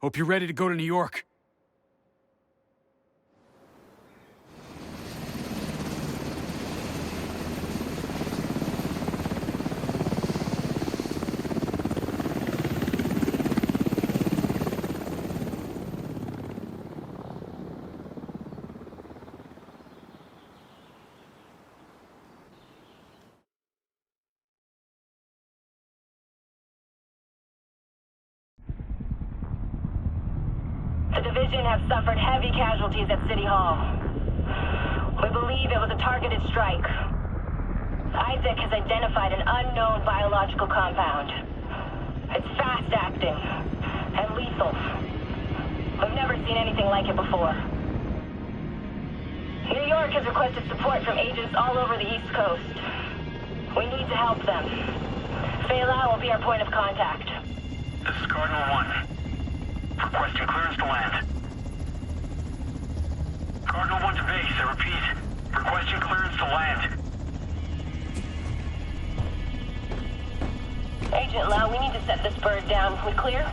Hope you're ready to go to New York. The division have suffered heavy casualties at City Hall. We believe it was a targeted strike. Isaac has identified an unknown biological compound. It's fast-acting and lethal. We've never seen anything like it before. New York has requested support from agents all over the East Coast. We need to help them. Faye Lau will be our point of contact. This is Cardinal 1. Requesting clearance to land. Cardinal 1 to base, I repeat. Requesting clearance to land. Agent Lau, we need to set this bird down. We clear?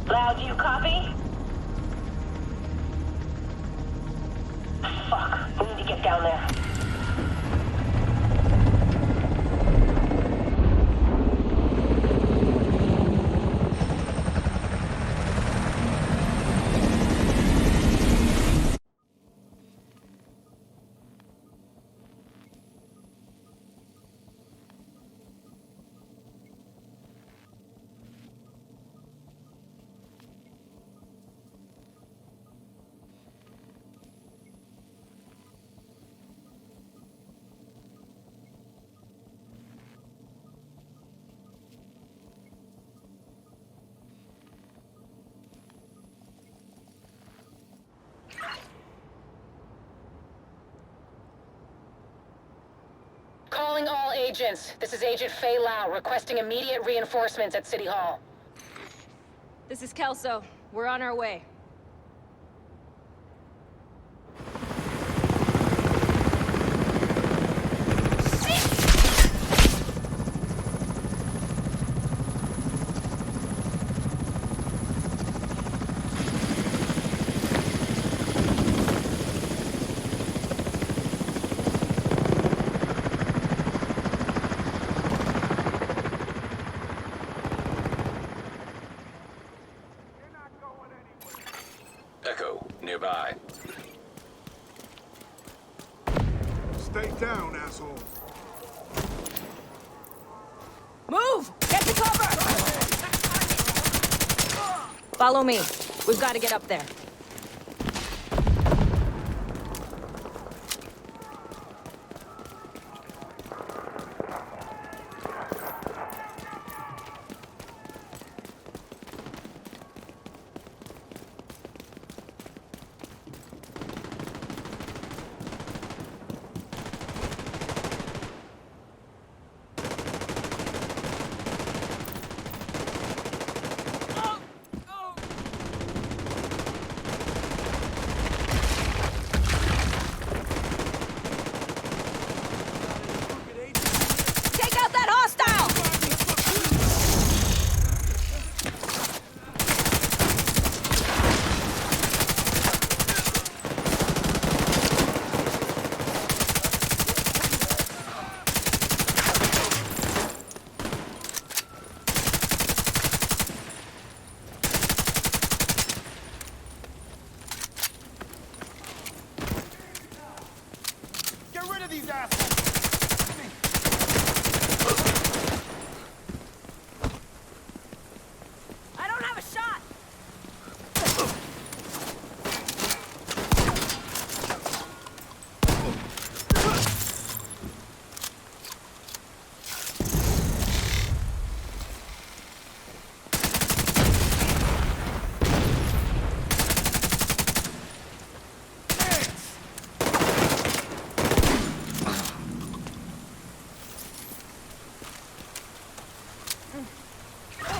Lau, do you copy? Fuck, we need to get down there. Calling all agents. This is Agent Faye Lau, requesting immediate reinforcements at City Hall. This is Kelso. We're on our way. Echo, nearby. Stay down, asshole. Move! Get to cover! Follow me. We've got to get up there.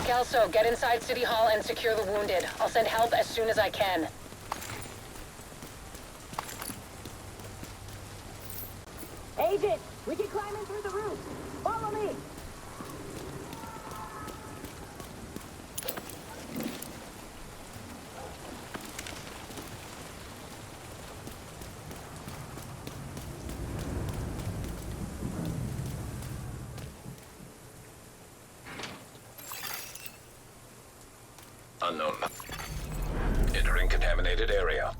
Kelso, get inside City Hall and secure the wounded. I'll send help as soon as I can. Agent, we can climb in through the roof. Follow me. Unknown. Entering contaminated area.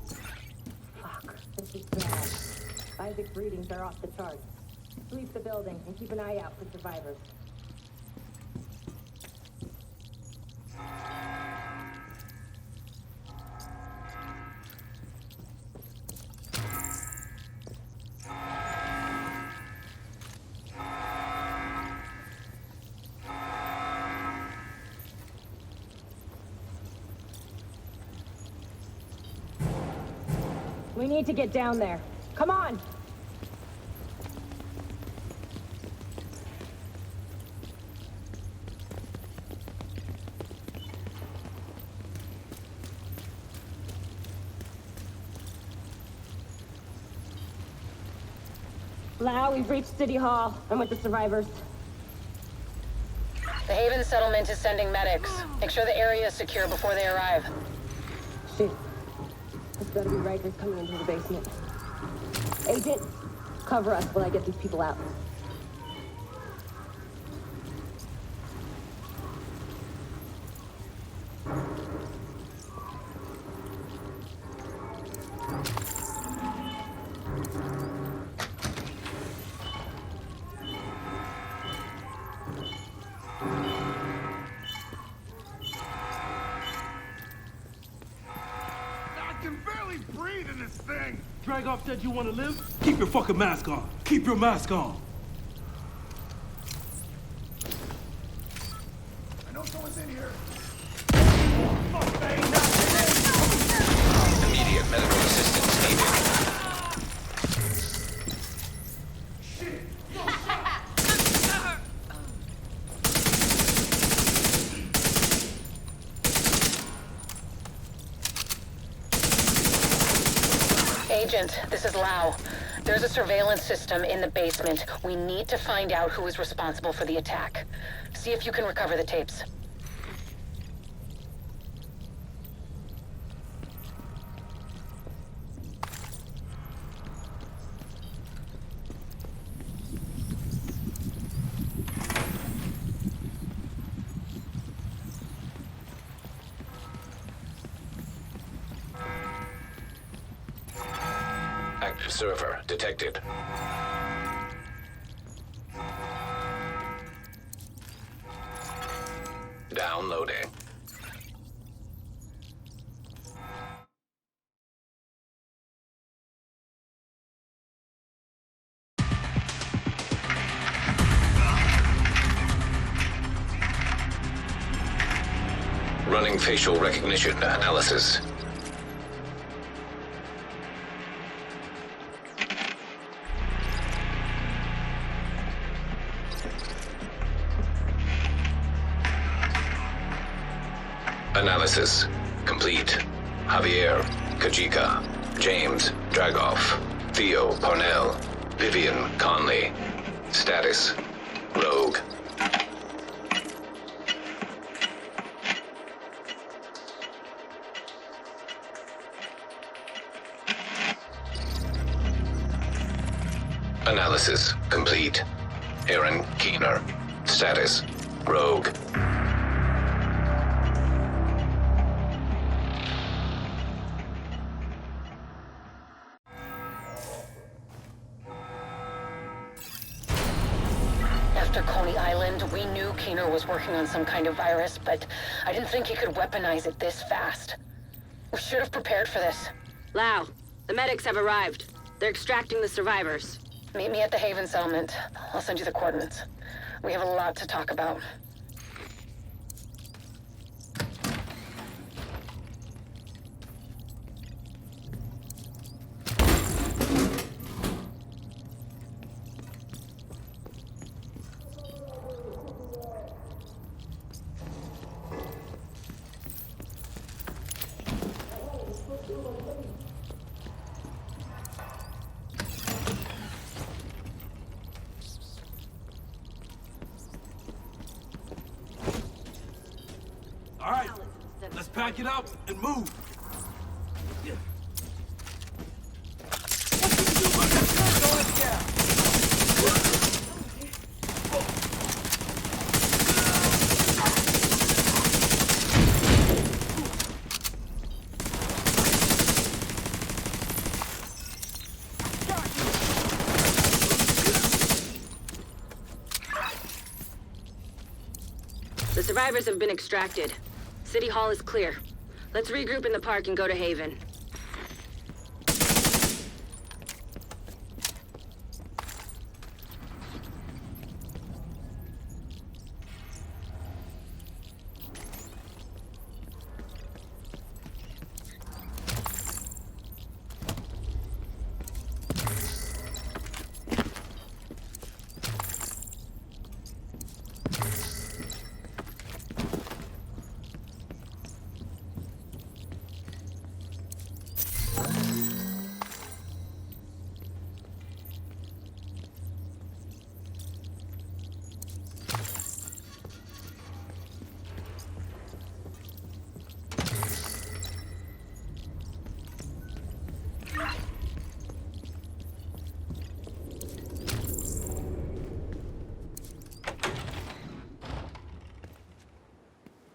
Fuck, this is bad. Isaac's readings are off the charts. Sweep the building and keep an eye out for survivors. We need to get down there. Come on! Lau, we've reached City Hall. I'm with the survivors. The Haven settlement is sending medics. Make sure the area is secure before they arrive. Shit. It's gotta be Rikers coming into the basement. Agent, cover us while I get these people out. Dragoff said you want to live? Keep your fucking mask on. Keep your mask on. I know someone's in here. Immediate medical assistance needed. Agent, this is Lau. There's a surveillance system in the basement. We need to find out who is responsible for the attack. See if you can recover the tapes. Active server detected. Downloading. Running facial recognition analysis. Analysis complete. Javier, Kajika, James, Dragoff, Theo, Parnell, Vivian, Conley. Status, Rogue. Analysis complete. Aaron Keener. Status, Rogue. After Coney Island, we knew Keener was working on some kind of virus, but I didn't think he could weaponize it this fast. We should have prepared for this. Lau, the medics have arrived. They're extracting the survivors. Meet me at the Haven settlement. I'll send you the coordinates. We have a lot to talk about. Back it up and move. Yeah. What you do about that gun going down? The survivors have been extracted. City Hall is clear. Let's regroup in the park and go to Haven.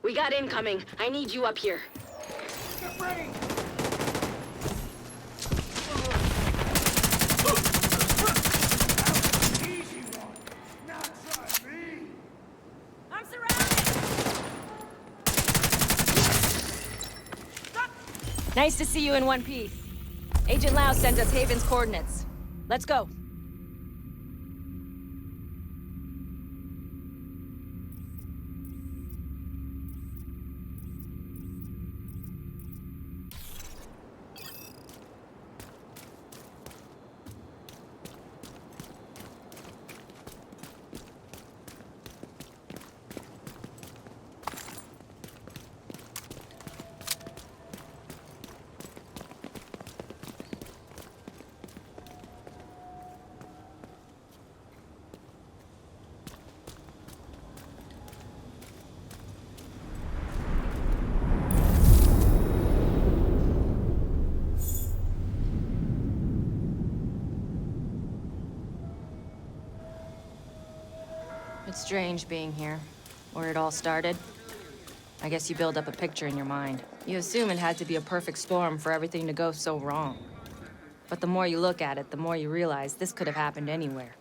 We got incoming. I need you up here. Get ready! Easy one. Now try me. I'm surrounded! Nice to see you in one piece. Agent Lau sent us Haven's coordinates. Let's go. It's strange being here, where it all started. I guess you build up a picture in your mind. You assume it had to be a perfect storm for everything to go so wrong. But the more you look at it, the more you realize this could have happened anywhere.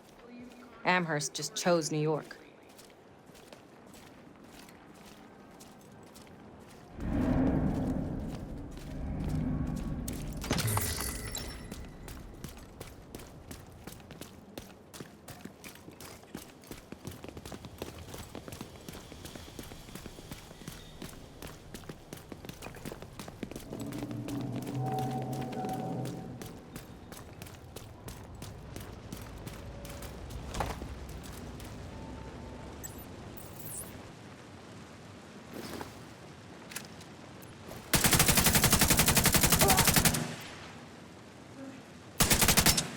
Amherst just chose New York.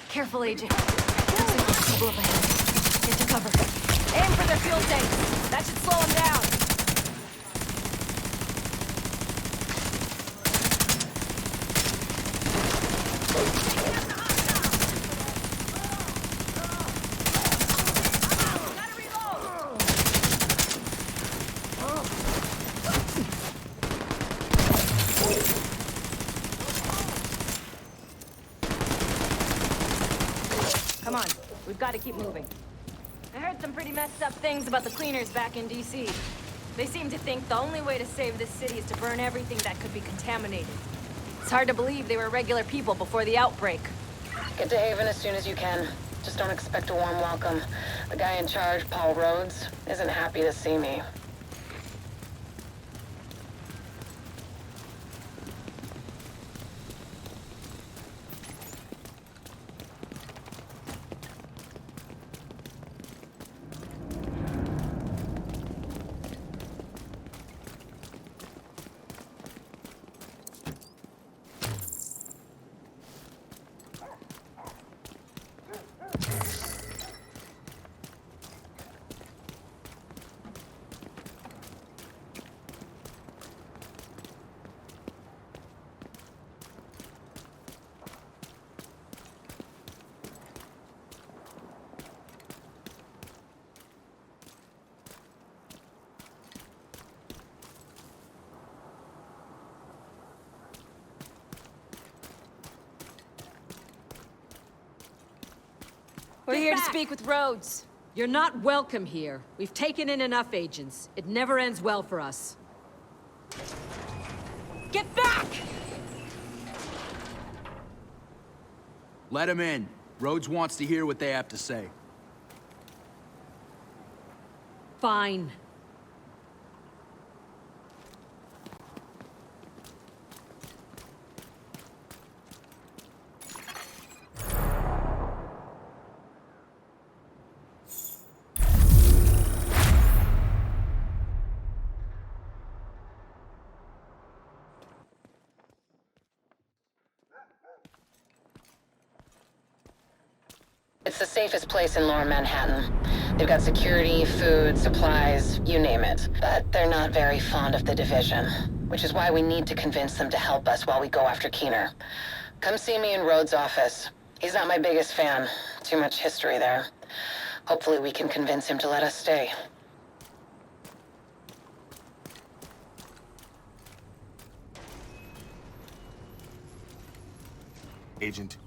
Careful, Agent. Looks like there's trouble up ahead. Get to cover. Aim for their fuel tanks. That should slow them down. Come on, we've got to keep moving. I heard some pretty messed up things about the cleaners back in D.C. They seem to think the only way to save this city is to burn everything that could be contaminated. It's hard to believe they were regular people before the outbreak. Get to Haven as soon as you can. Just don't expect a warm welcome. The guy in charge, Paul Rhodes, isn't happy to see me. We're here to speak with Rhodes. You're not welcome here. We've taken in enough agents. It never ends well for us. Get back! Let him in. Rhodes wants to hear what they have to say. Fine. It's the safest place in Lower Manhattan. They've got security, food, supplies, you name it. But they're not very fond of the division, which is why we need to convince them to help us while we go after Keener. Come see me in Rhodes' office. He's not my biggest fan. Too much history there. Hopefully we can convince him to let us stay. Agent.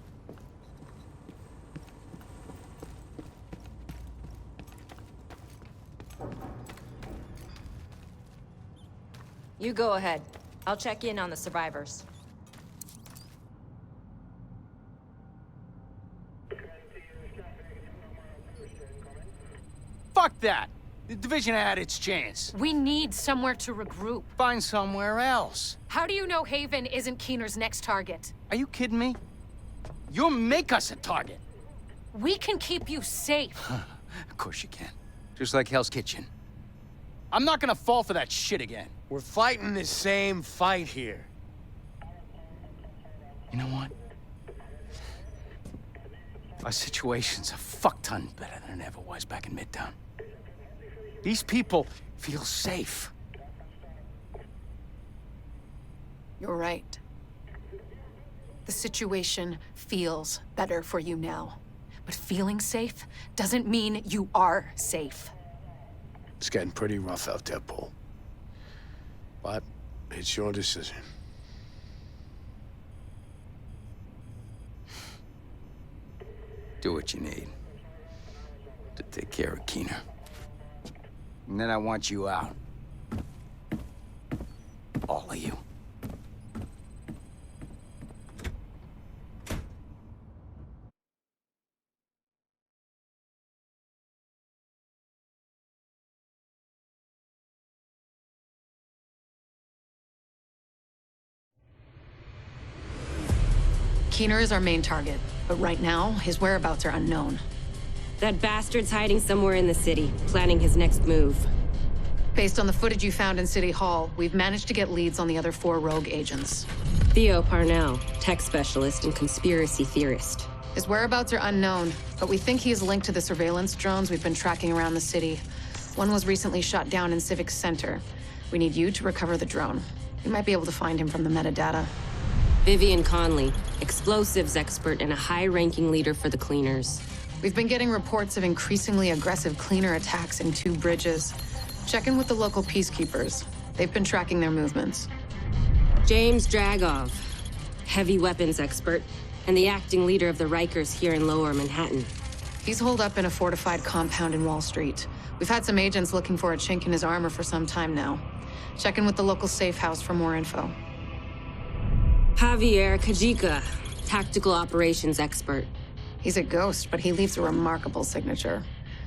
You go ahead. I'll check in on the survivors. Fuck that! The division had its chance. We need somewhere to regroup. Find somewhere else. How do you know Haven isn't Keener's next target? Are you kidding me? You'll make us a target. We can keep you safe. Of course you can. Just like Hell's Kitchen. I'm not gonna fall for that shit again. We're fighting the same fight here. You know what? Our situation's a fuck-ton better than it ever was back in Midtown. These people feel safe. You're right. The situation feels better for you now. But feeling safe doesn't mean you are safe. It's getting pretty rough out there, Paul. But it's your decision. Do what you need to take care of Keener. And then I want you out. All of you. Keener is our main target, but right now, his whereabouts are unknown. That bastard's hiding somewhere in the city, planning his next move. Based on the footage you found in City Hall, we've managed to get leads on the other 4 rogue agents. Theo Parnell, tech specialist and conspiracy theorist. His whereabouts are unknown, but we think he is linked to the surveillance drones we've been tracking around the city. One was recently shot down in Civic Center. We need you to recover the drone. You might be able to find him from the metadata. Vivian Conley, explosives expert and a high-ranking leader for the Cleaners. We've been getting reports of increasingly aggressive Cleaner attacks in 2 bridges. Check in with the local peacekeepers. They've been tracking their movements. James Dragov, heavy weapons expert, and the acting leader of the Rikers here in Lower Manhattan. He's holed up in a fortified compound in Wall Street. We've had some agents looking for a chink in his armor for some time now. Check in with the local safe house for more info. Javier Kajika, tactical operations expert. He's a ghost, but he leaves a remarkable signature.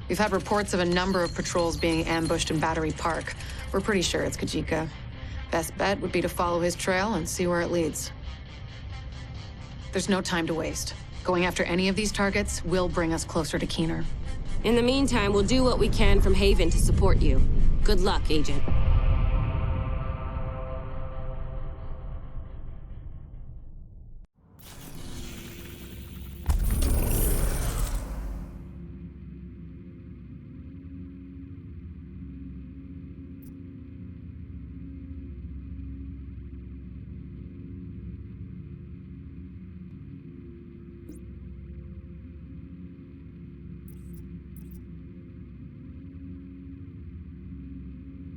We've had reports of a number of patrols being ambushed in Battery Park. We're pretty sure it's Kajika. Best bet would be to follow his trail and see where it leads. There's no time to waste. Going after any of these targets will bring us closer to Keener. In the meantime, we'll do what we can from Haven to support you. Good luck, Agent.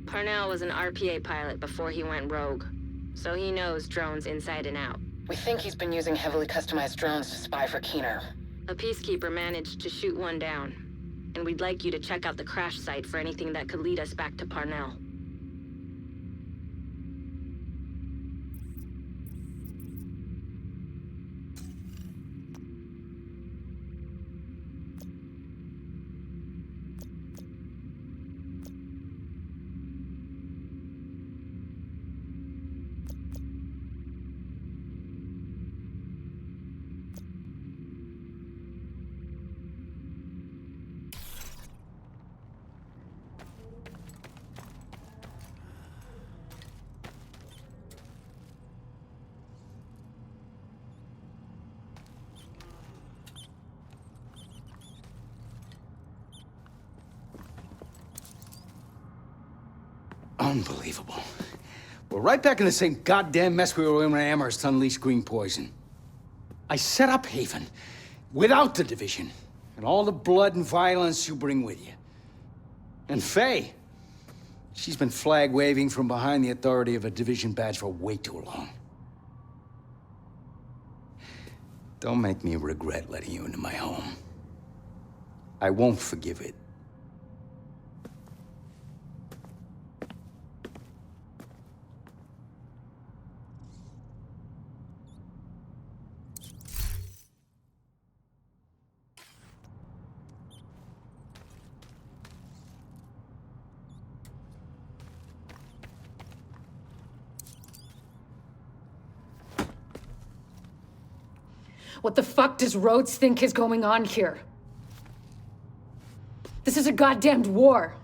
Parnell was an RPA pilot before he went rogue, so he knows drones inside and out. We think he's been using heavily customized drones to spy for Keener. A peacekeeper managed to shoot one down, and we'd like you to check out the crash site for anything that could lead us back to Parnell. Unbelievable. We're right back in the same goddamn mess we were in when Amherst unleashed green poison. I set up Haven without the division and all the blood and violence you bring with you. And Faye, she's been flag waving from behind the authority of a division badge for way too long. Don't make me regret letting you into my home. I won't forgive it. What the fuck does Rhodes think is going on here? This is a goddamned war.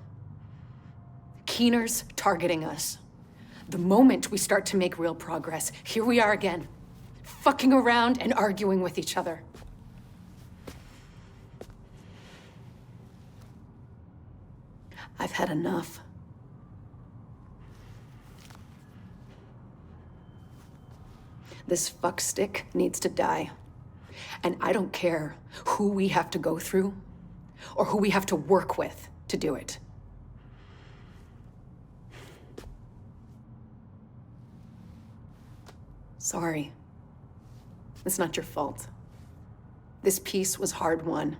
Keener's targeting us. The moment we start to make real progress, here we are again, fucking around and arguing with each other. I've had enough. This fuckstick needs to die. And I don't care who we have to go through or who we have to work with to do it. Sorry. It's not your fault. This peace was hard won,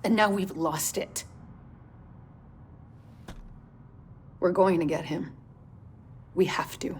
and now we've lost it. We're going to get him. We have to.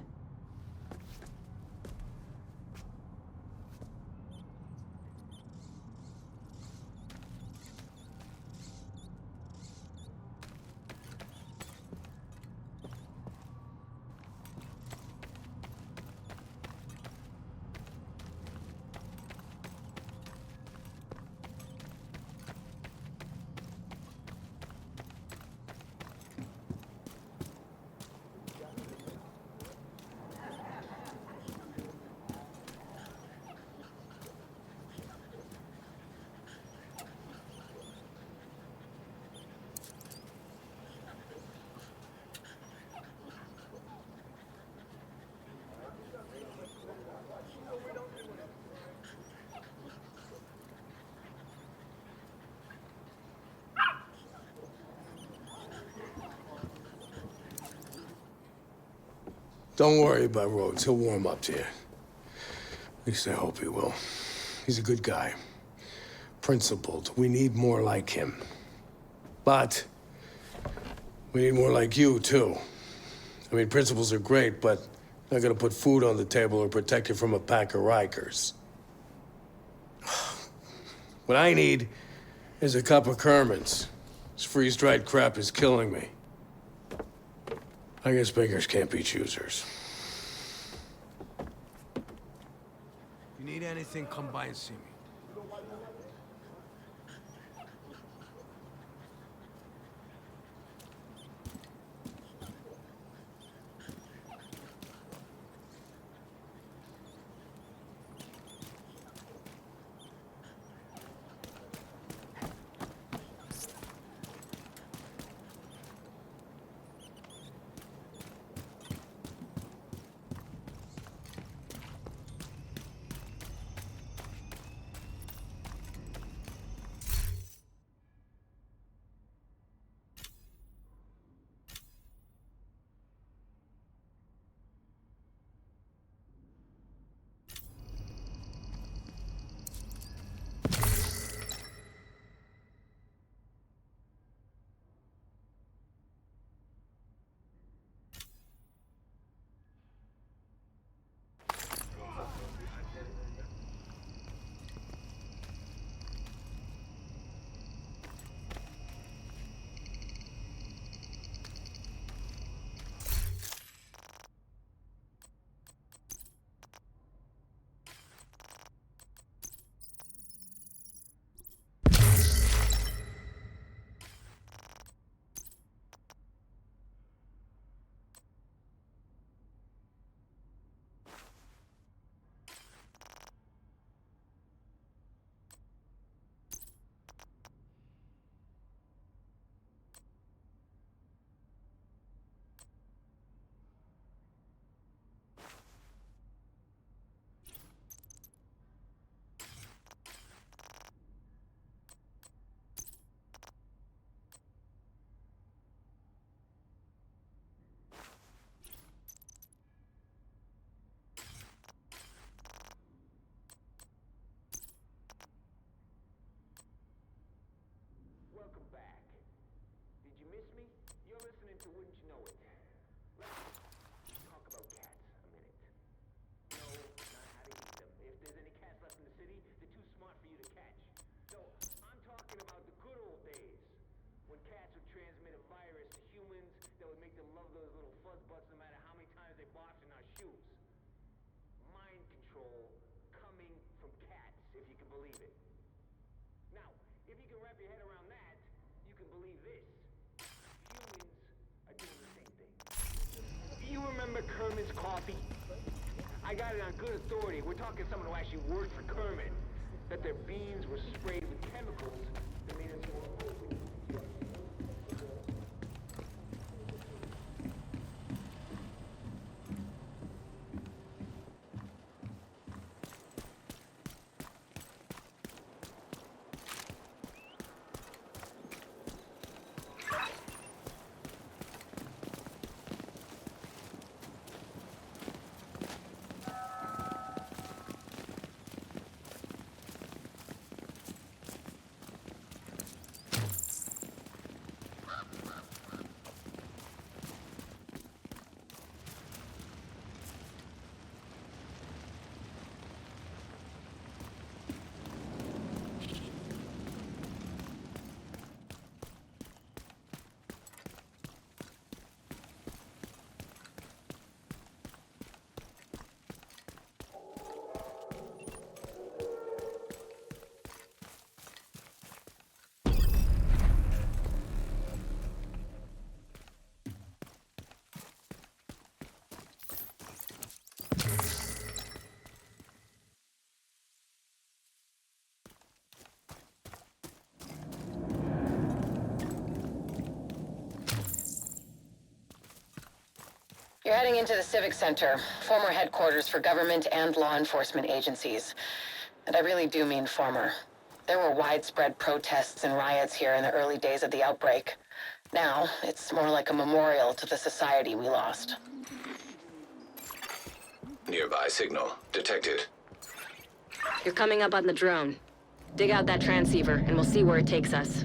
Don't worry about Rhodes. He'll warm up to you. At least I hope he will. He's a good guy. Principled. We need more like him. But we need more like you, too. I mean, principles are great, but not gonna put food on the table or protect you from a pack of Rikers. What I need is a cup of Kerman's. This freeze-dried crap is killing me. I guess beggars can't be choosers. If you need anything, come by and see me. I got it on good authority. We're talking someone who actually worked for Kermit. That their beans were sprayed with chemicals that made us more open. You're heading into the Civic Center, former headquarters for government and law enforcement agencies. And I really do mean former. There were widespread protests and riots here in the early days of the outbreak. Now, it's more like a memorial to the society we lost. Nearby signal detected. You're coming up on the drone. Dig out that transceiver, and we'll see where it takes us.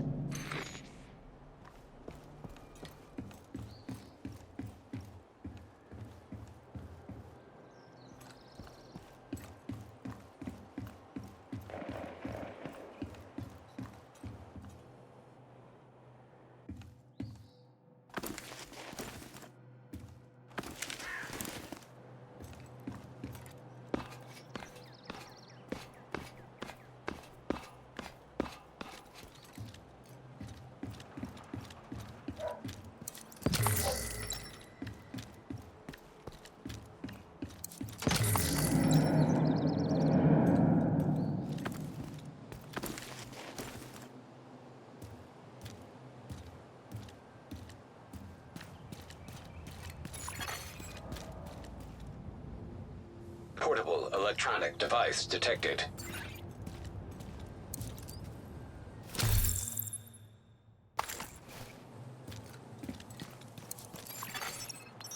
Portable electronic device detected.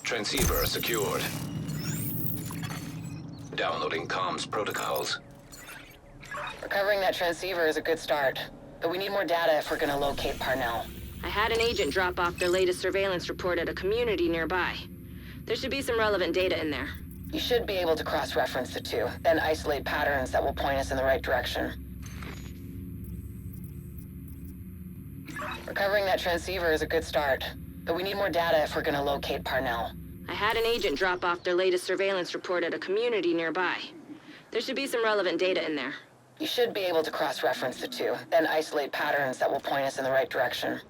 Transceiver secured. Downloading comms protocols. Recovering that transceiver is a good start, but we need more data if we're gonna locate Parnell. I had an agent drop off their latest surveillance report at a community nearby. There should be some relevant data in there. You should be able to cross-reference the two, then isolate patterns that will point us in the right direction. Recovering that transceiver is a good start, but we need more data if we're gonna locate Parnell. I had an agent drop off their latest surveillance report at a community nearby. There should be some relevant data in there. You should be able to cross-reference the two, then isolate patterns that will point us in the right direction.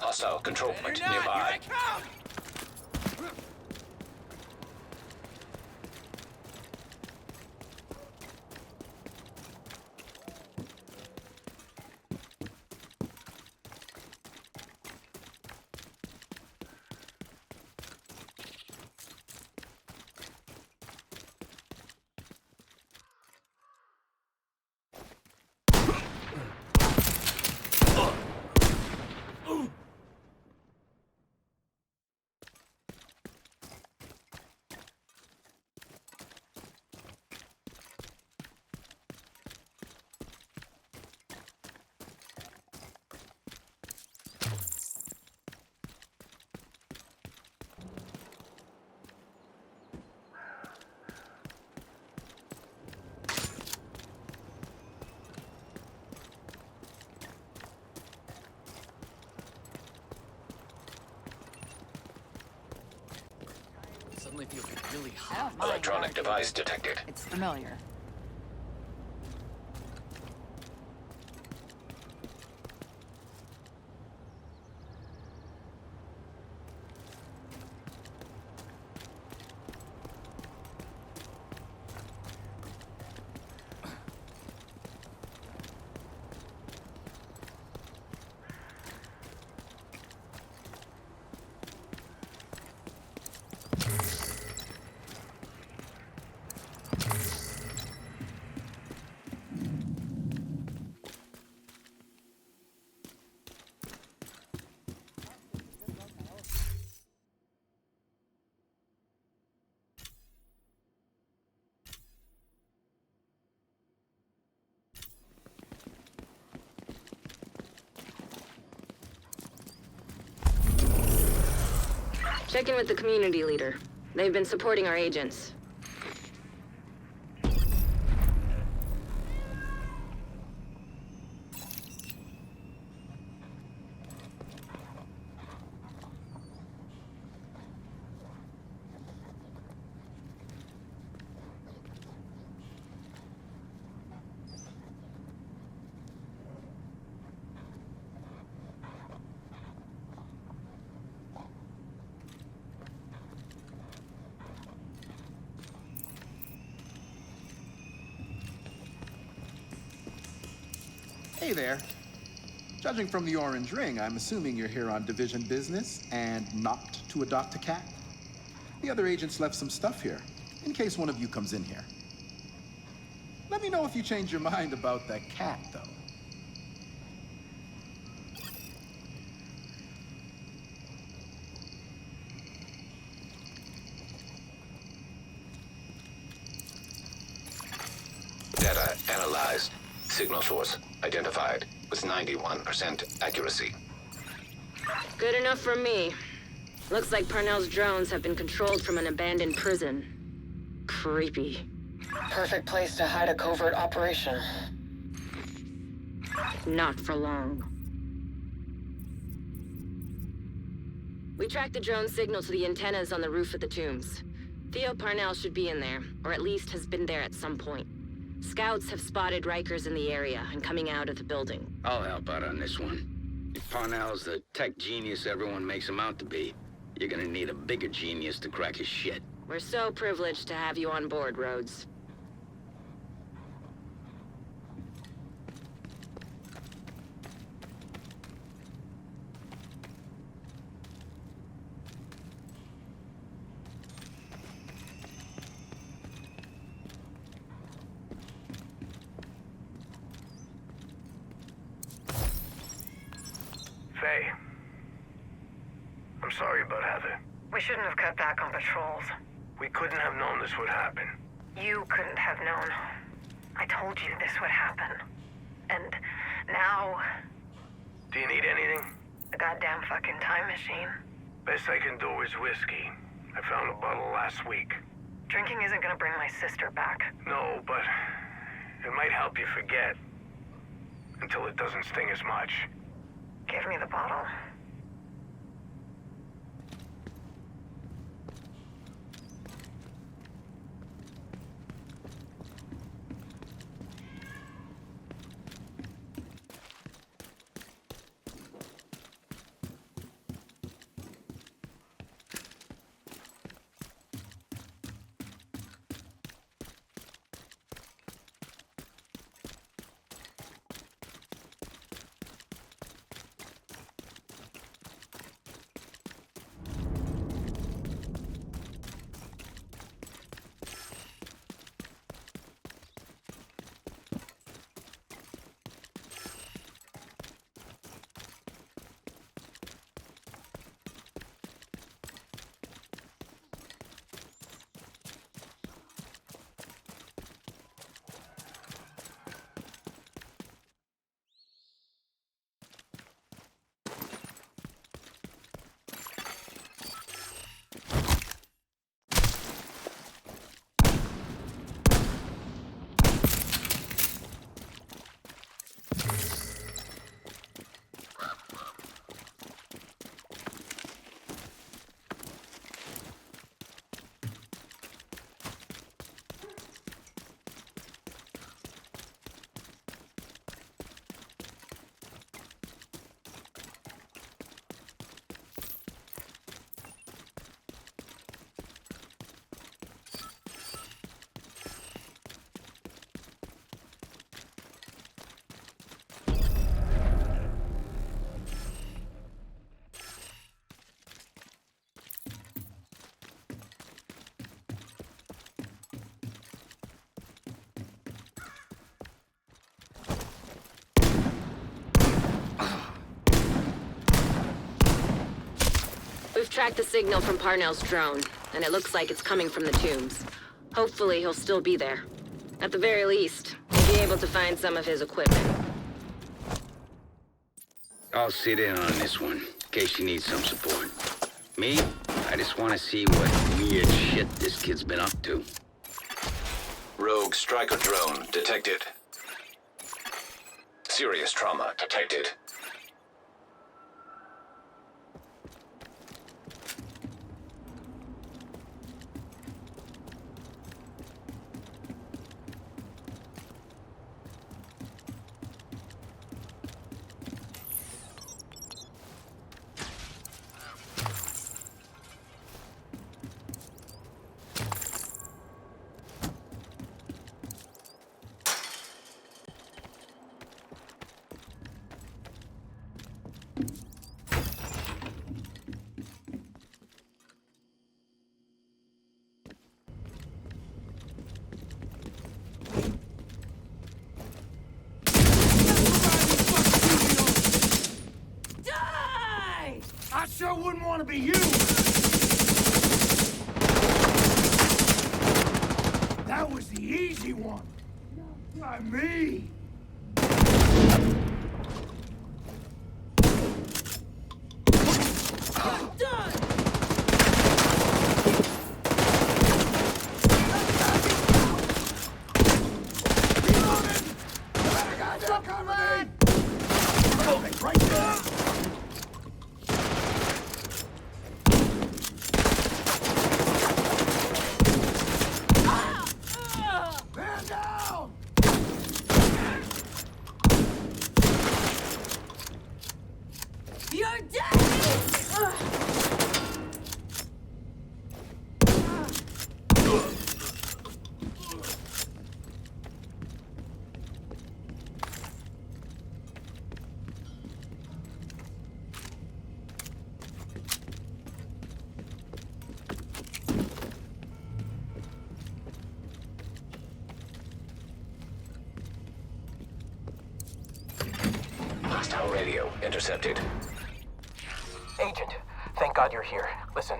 Hostile control point nearby. Suddenly feels really hot. Electronic device detected. It's familiar. Check in with the community leader. They've been supporting our agents. Hey there. Judging from the orange ring, I'm assuming you're here on division business and not to adopt a cat. The other agents left some stuff here, in case one of you comes in here. Let me know if you change your mind about that cat, though. Data analyzed. Signal source identified with 91% accuracy. Good enough for me. Looks like Parnell's drones have been controlled from an abandoned prison. Creepy. Perfect place to hide a covert operation. Not for long. We tracked the drone signal to the antennas on the roof of the tombs. Theo Parnell should be in there, or at least has been there at some point. Scouts have spotted Rikers in the area and coming out of the building. I'll help out on this one. If Parnell's the tech genius everyone makes him out to be, you're gonna need a bigger genius to crack his shit. We're so privileged to have you on board, Rhodes. Faye. I'm sorry about Heather. We shouldn't have cut back on patrols. We couldn't have known this would happen. You couldn't have known. I told you this would happen. And now... Do you need anything? A goddamn fucking time machine. Best I can do is whiskey. I found a bottle last week. Drinking isn't gonna bring my sister back. No, but it might help you forget. Until it doesn't sting as much. Give me the bottle. tracked the signal from Parnell's drone, and it looks like it's coming from the tombs. Hopefully he'll still be there. At the very least, we'll be able to find some of his equipment. I'll sit in on this one, in case you need some support. Me? I just want to see what weird shit this kid's been up to. Rogue striker drone detected. Serious trauma detected. I sure wouldn't want to be you! That was the easy one! Not by me! Hostile radio intercepted. Agent, thank God you're here. Listen,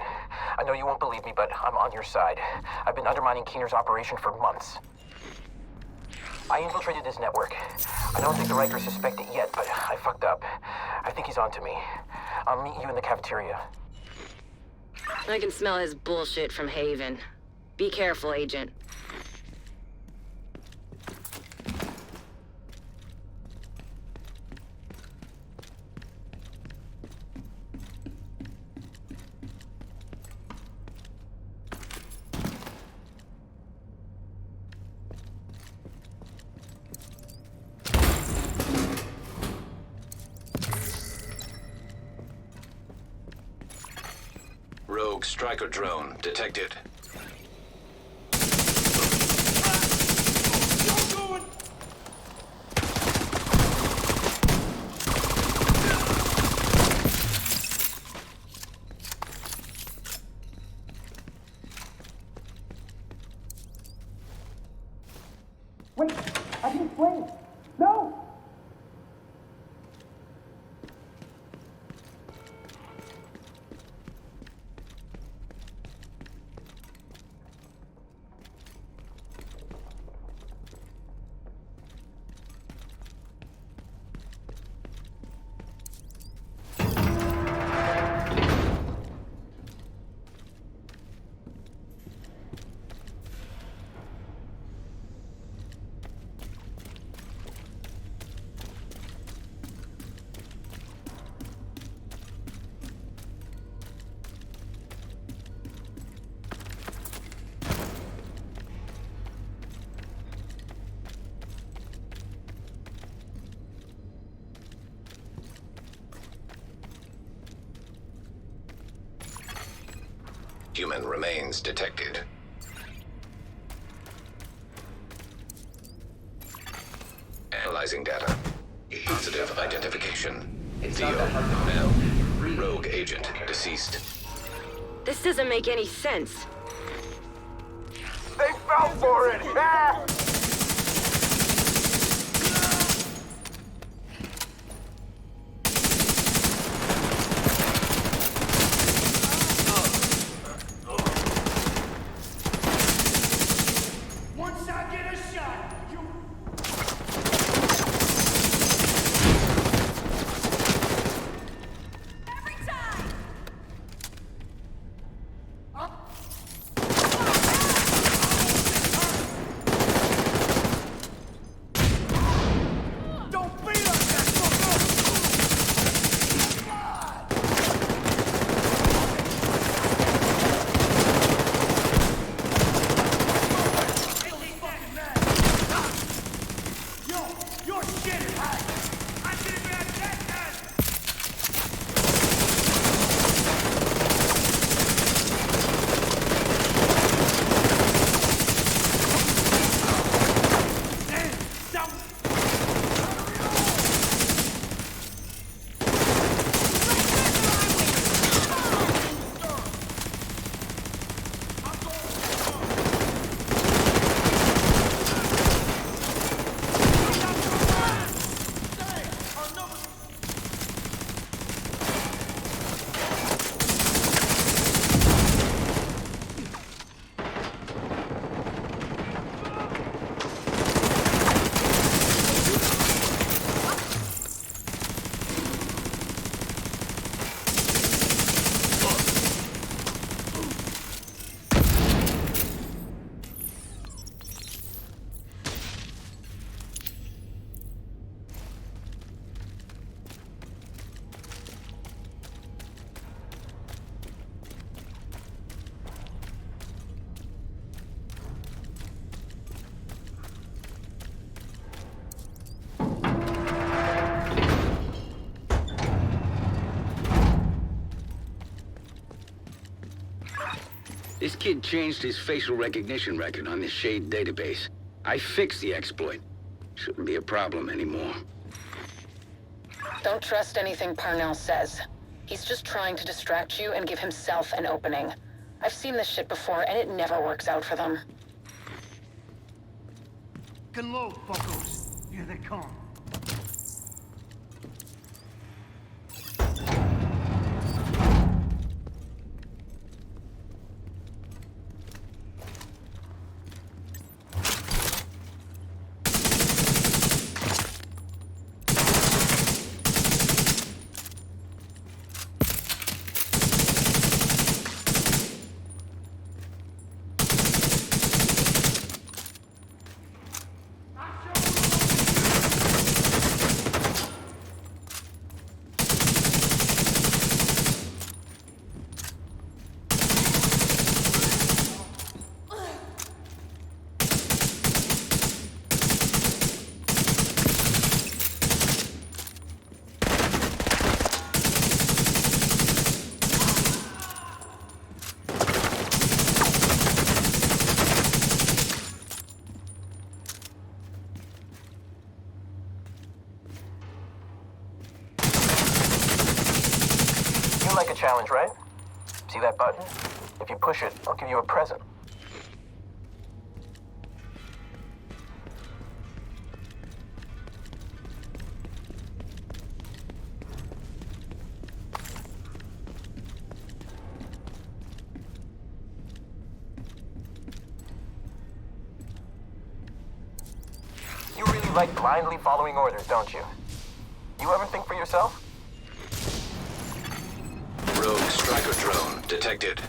I know you won't believe me, but I'm on your side. I've been undermining Keener's operation for months. I infiltrated his network. I don't think the Rikers suspect it yet, but I fucked up. I think he's onto me. I'll meet you in the cafeteria. I can smell his bullshit from Haven. Be careful, Agent. Rogue striker drone detected. Wait! I can explain! No! Human remains detected. Analyzing data. Positive identification. Theo, Parnell. Rogue agent, deceased. This doesn't make any sense. They fell for it! Ah! This kid changed his facial recognition record on the Shade database. I fixed the exploit. Shouldn't be a problem anymore. Don't trust anything Parnell says. He's just trying to distract you and give himself an opening. I've seen this shit before, and it never works out for them. Fucking low, fuckos. Here they come. You like a challenge, right? See that button? If you push it, I'll give you a present. You really like blindly following orders, don't you? You ever think for yourself? Rogue striker drone detected.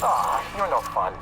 Aw, you're no fun.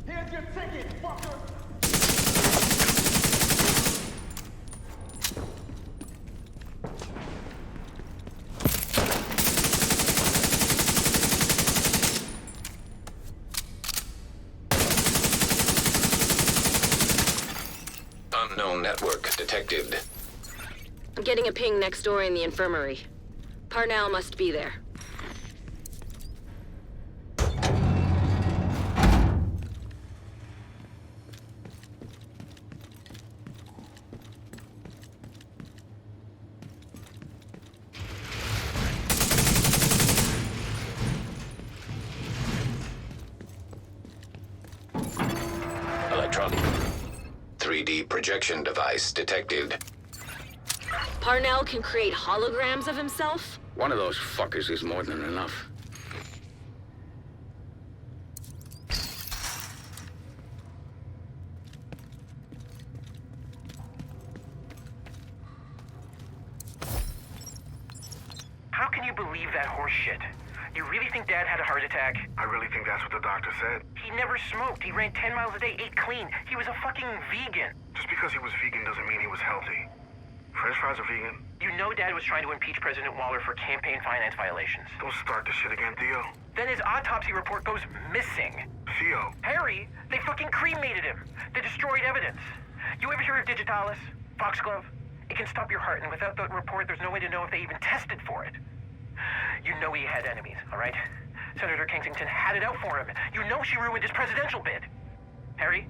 Here's your ticket, fucker! Unknown network detected. I'm getting a ping next door in the infirmary. Parnell must be there. Electronic 3D projection device detected. Parnell can create holograms of himself? One of those fuckers is more than enough. How can you believe that horse shit? You really think Dad had a heart attack? I really think that's what the doctor said. He never smoked. He ran 10 miles a day, ate clean. He was a fucking vegan. Just because he was vegan doesn't mean he was healthy. French fries are vegan. You know Dad was trying to impeach President Waller for campaign finance violations. Don't start this shit again, Theo. Then his autopsy report goes missing. Theo. Harry, they fucking cremated him. They destroyed evidence. You ever hear of Digitalis? Foxglove? It can stop your heart, and without that report, there's no way to know if they even tested for it. You know he had enemies, all right? Senator Kensington had it out for him. You know she ruined his presidential bid. Harry,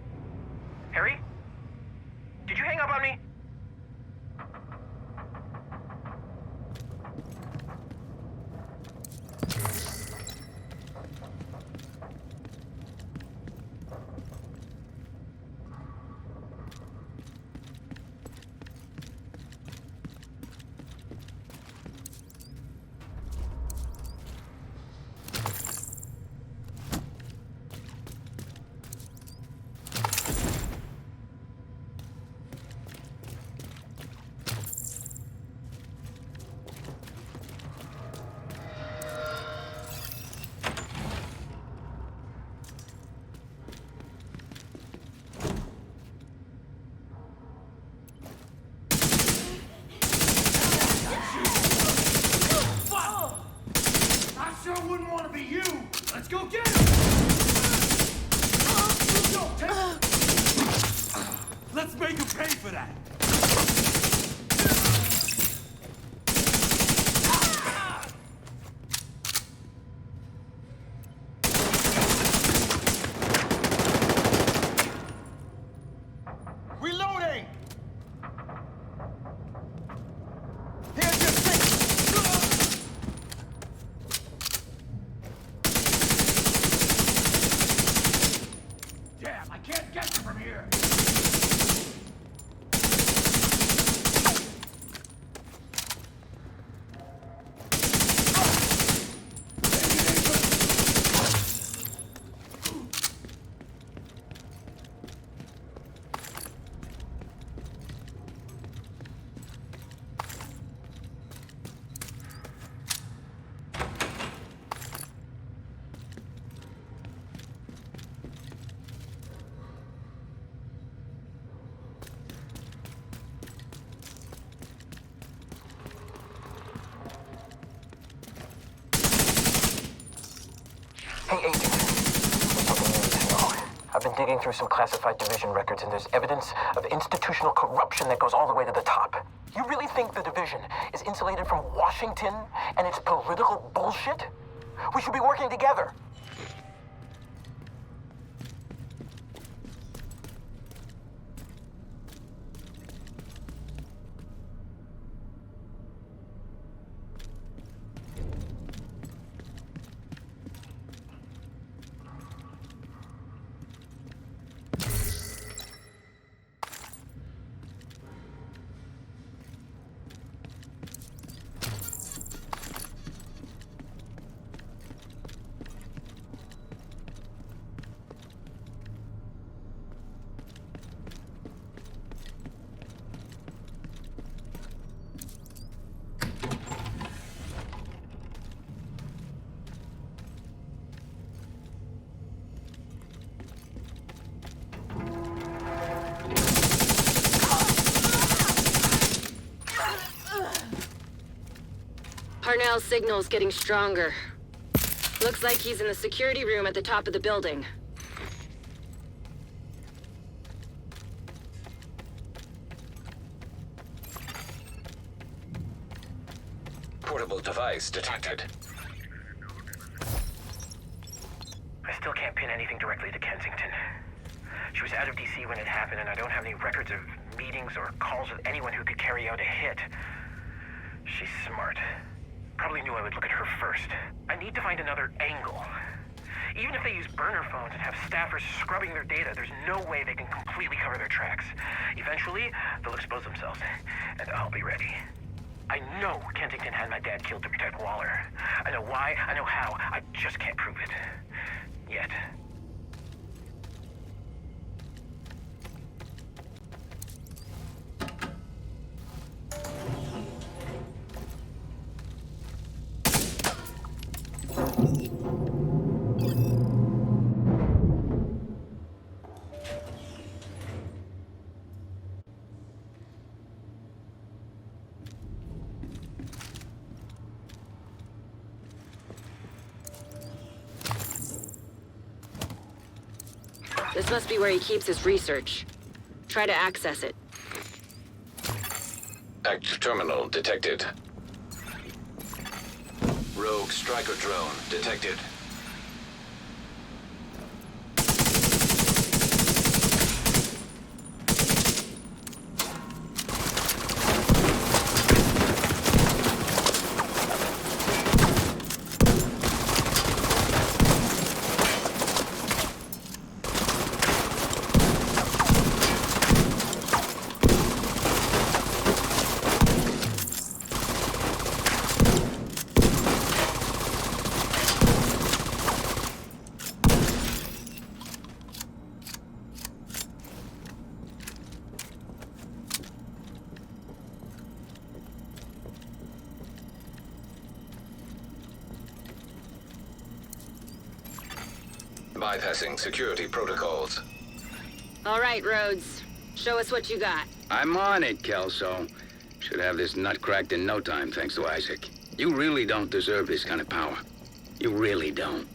Harry? Did you hang up on me? Go get him! Let's make him pay for that! Reloading! Damn, I can't get you from here! Hey, Agent. There's something you need to know. I've been digging through some classified division records, and there's evidence of institutional corruption that goes all the way to the top. You really think the division is insulated from Washington and its political bullshit? We should be working together. Parnell's signal's getting stronger. Looks like he's in the security room at the top of the building. Portable device detected. I still can't pin anything directly to Kensington. She was out of DC when it happened, and I don't have any records of meetings or calls with anyone who could carry out a hit. She's smart. Probably knew I would look at her first. I need to find another angle. Even if they use burner phones and have staffers scrubbing their data, there's no way they can completely cover their tracks. Eventually, they'll expose themselves, and I'll be ready. I know Kensington had my dad killed to protect Waller. I know why, I know how, I just can't prove it. Yet. This must be where he keeps his research. Try to access it. Active terminal detected. Rogue striker drone detected. Bypassing security protocols. All right, Rhodes. Show us what you got. I'm on it, Kelso. Should have this nut cracked in no time, thanks to Isaac. You really don't deserve this kind of power. You really don't.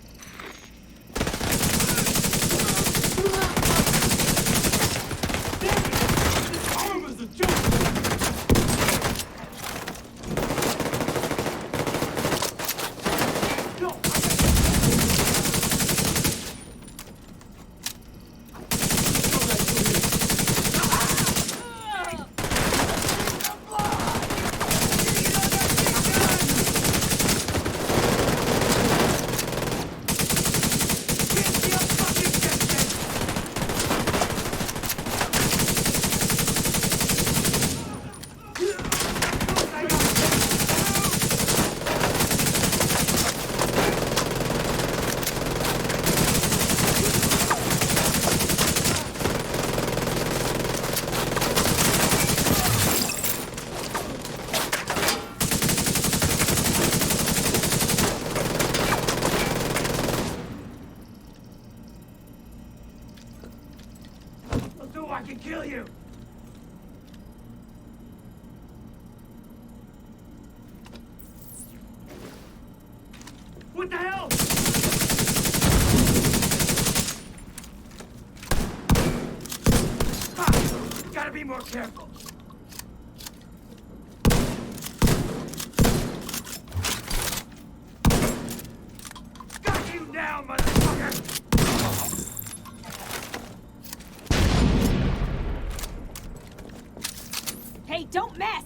What the hell? Ah, gotta be more careful. Got you now, motherfucker! Hey, don't mess!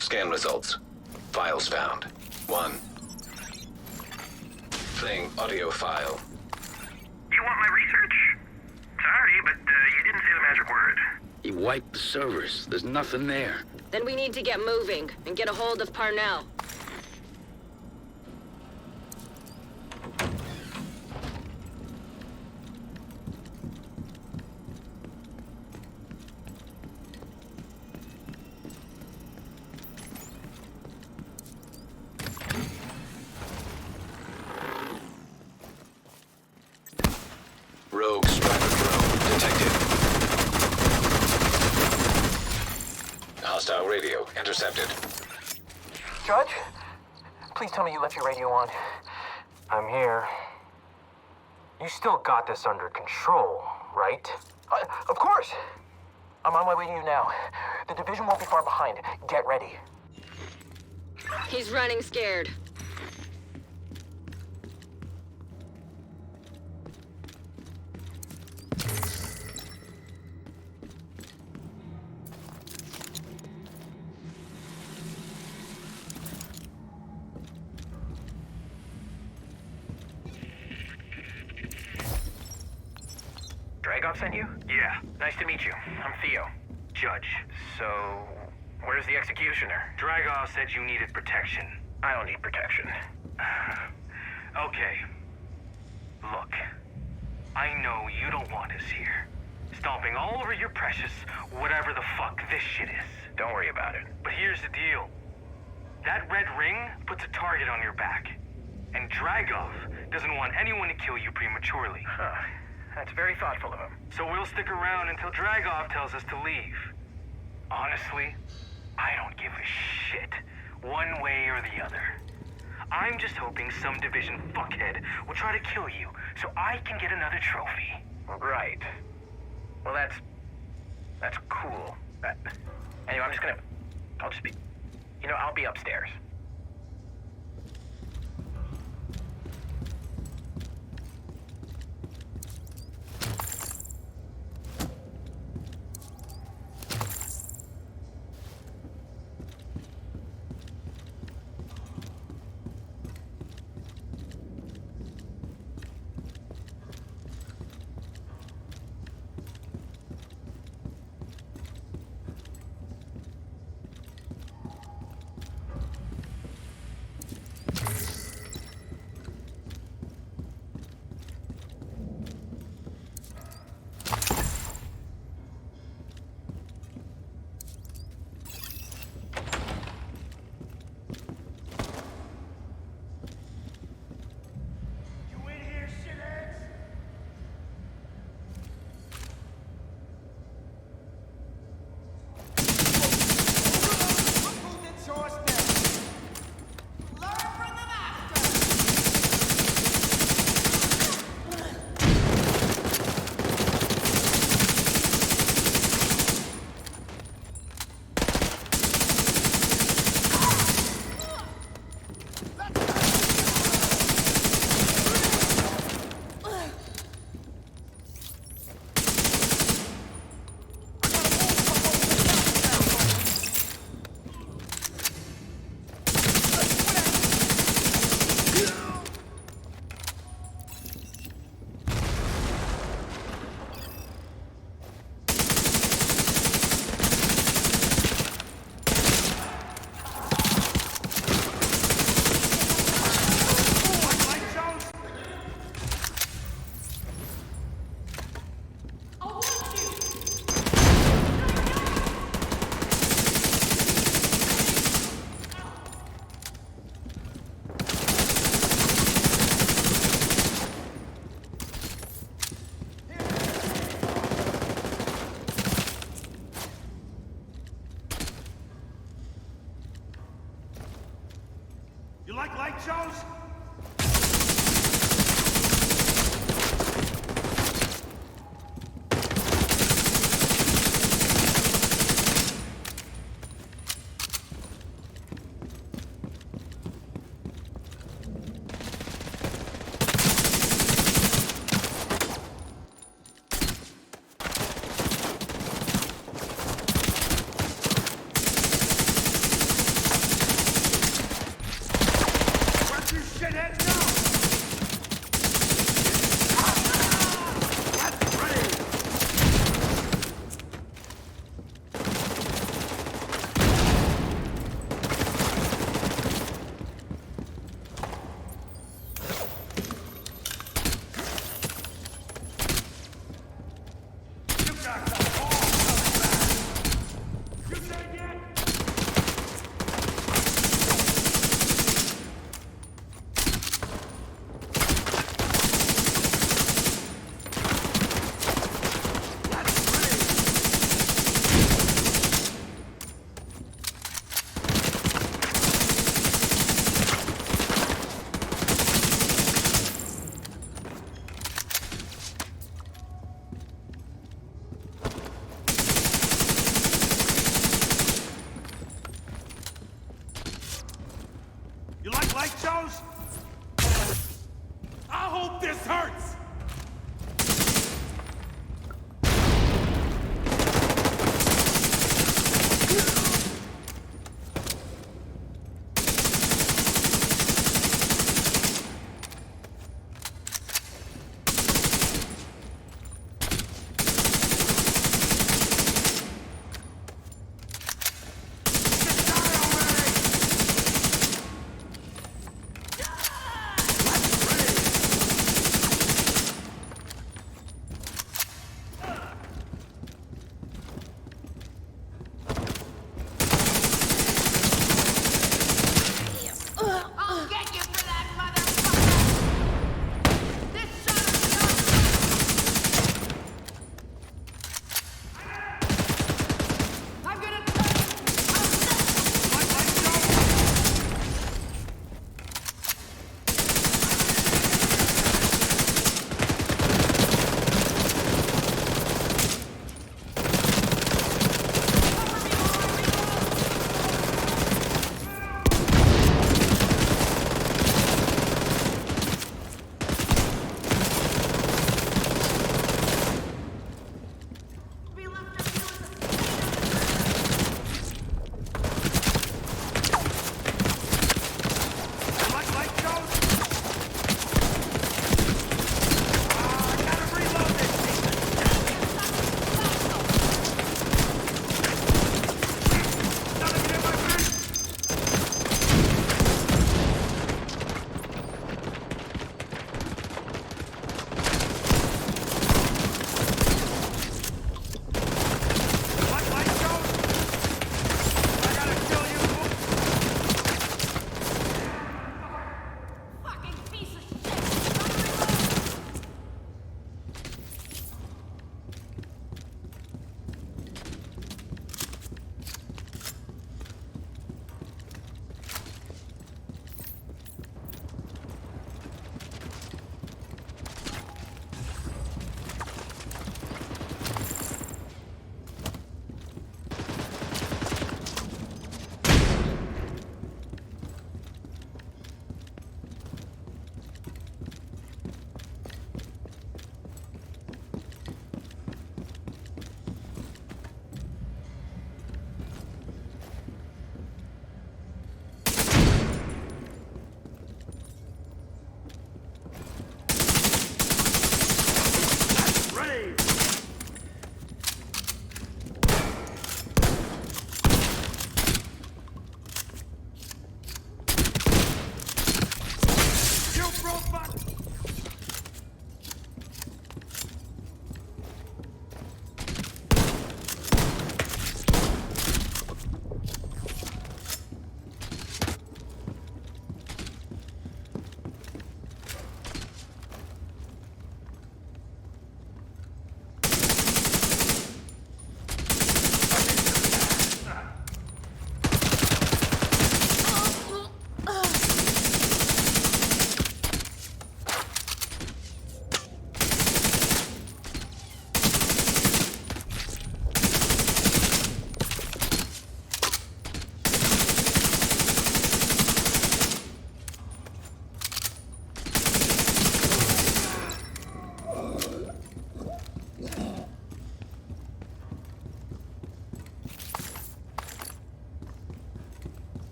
Scan results. Files found. 1. Playing audio file. You want my research? Sorry, but you didn't say the magic word. He wiped the servers. There's nothing there. Then we need to get moving and get a hold of Parnell. Rogue striker drone detected. Hostile radio intercepted. Judge? Please tell me you left your radio on. I'm here. You still got this under control, right? Of course! I'm on my way to you now. The division won't be far behind. Get ready. He's running scared. Dragov sent you? Yeah. Nice to meet you. I'm Theo. Judge. So, where's the executioner? Dragov said you needed protection. I don't need protection. Okay. Look, I know you don't want us here. Stomping all over your precious, whatever the fuck this shit is. Don't worry about it. But here's the deal. That red ring puts a target on your back. And Dragov doesn't want anyone to kill you prematurely. Huh. That's very thoughtful of him. So we'll stick around until Dragov tells us to leave. Honestly, I don't give a shit. 1 one way or the other. I'm just hoping some Division fuckhead will try to kill you so I can get another trophy. Right. Well, that's cool. Anyway, I'll just be, I'll be upstairs. You like light shows? You like light shows? I hope this hurts!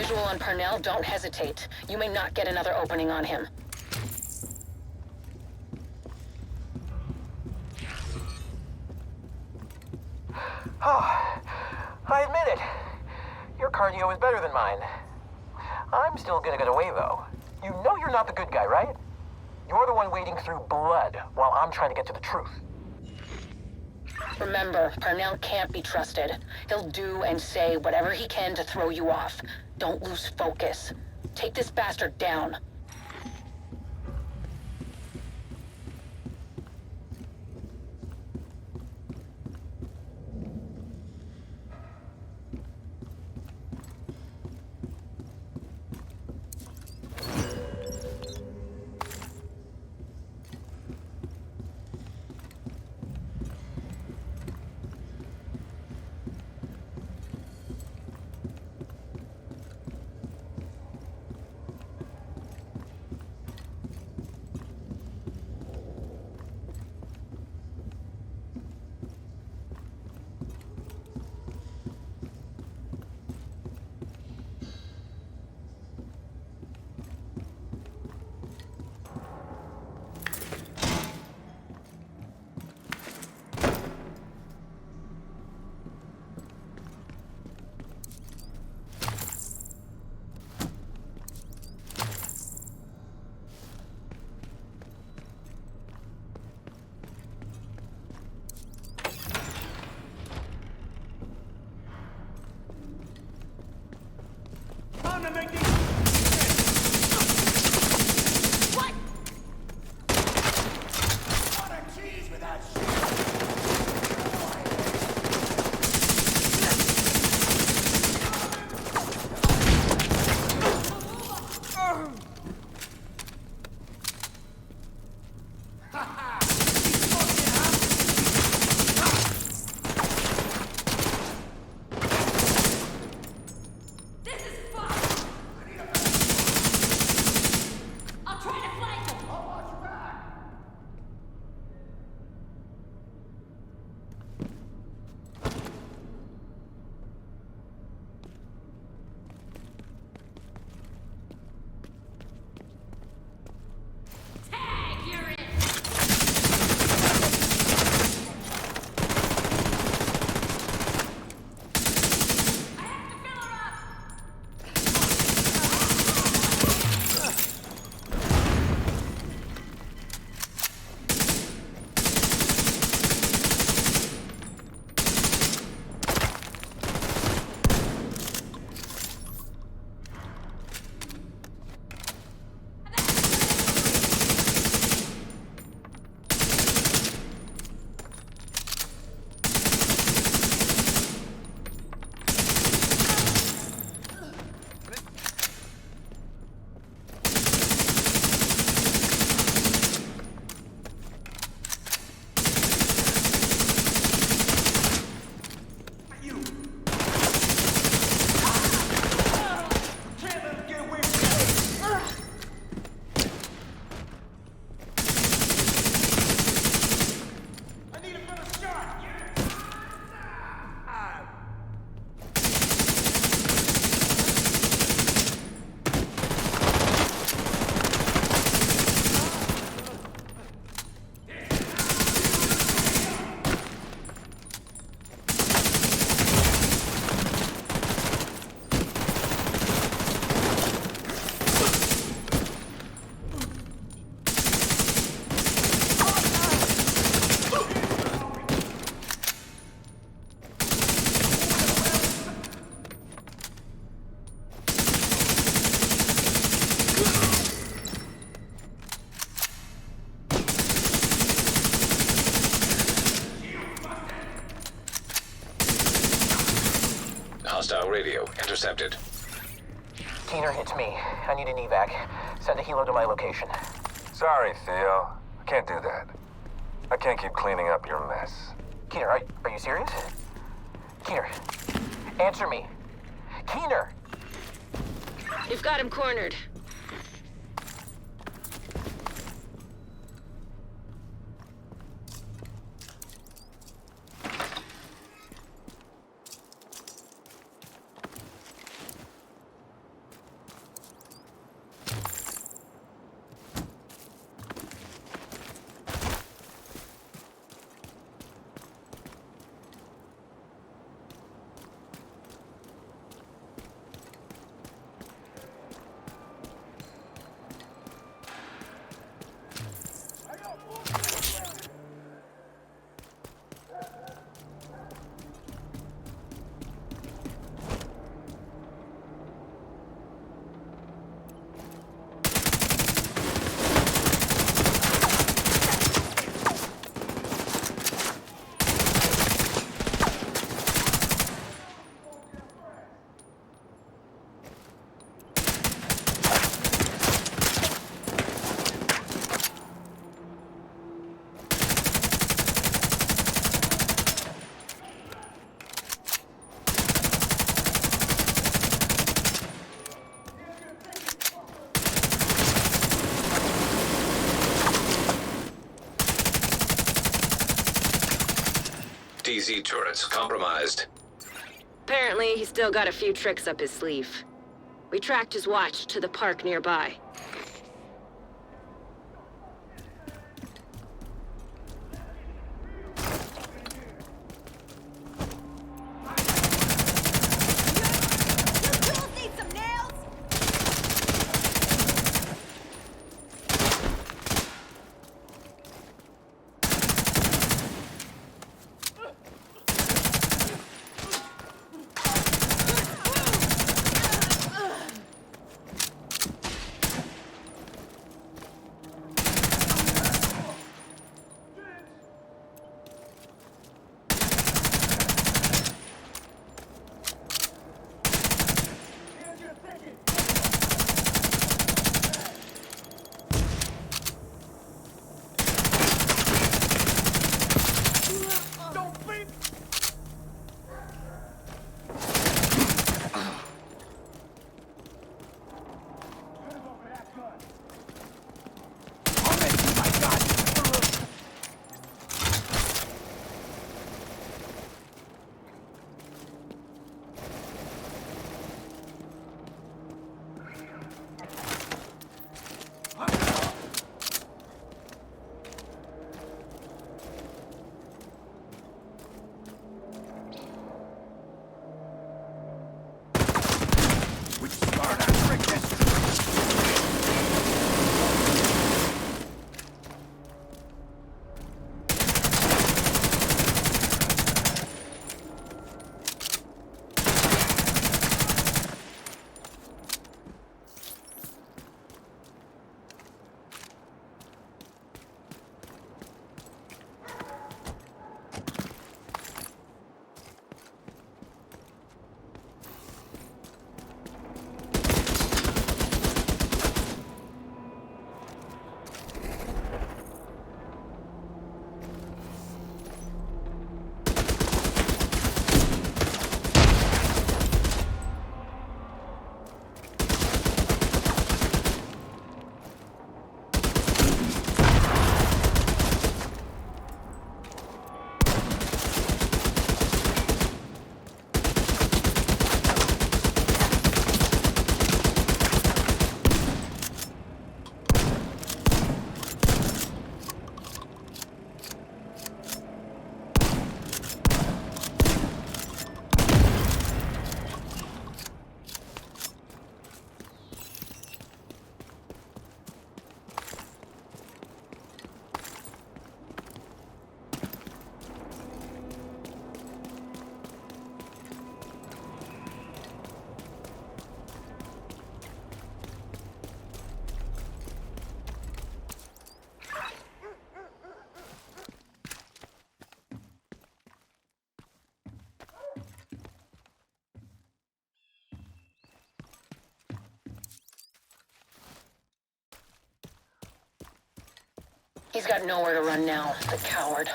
visual on Parnell, don't hesitate. You may not get another opening on him. Oh, I admit it. Your cardio is better than mine. I'm still gonna get away, though. You know you're not the good guy, right? You're the one wading through blood while I'm trying to get to the truth. Remember, Parnell can't be trusted. He'll do and say whatever he can to throw you off. Don't lose focus. Take this bastard down. Hostile radio intercepted. Keener, it's me. I need an evac. Send a helo to my location. Sorry, Theo. I can't do that. I can't keep cleaning up your mess. Keener, are you serious? Keener, answer me. Keener! You've got him cornered. FTZ turrets compromised. Apparently, he's still got a few tricks up his sleeve. We tracked his watch to the park nearby. He's got nowhere to run now, the coward.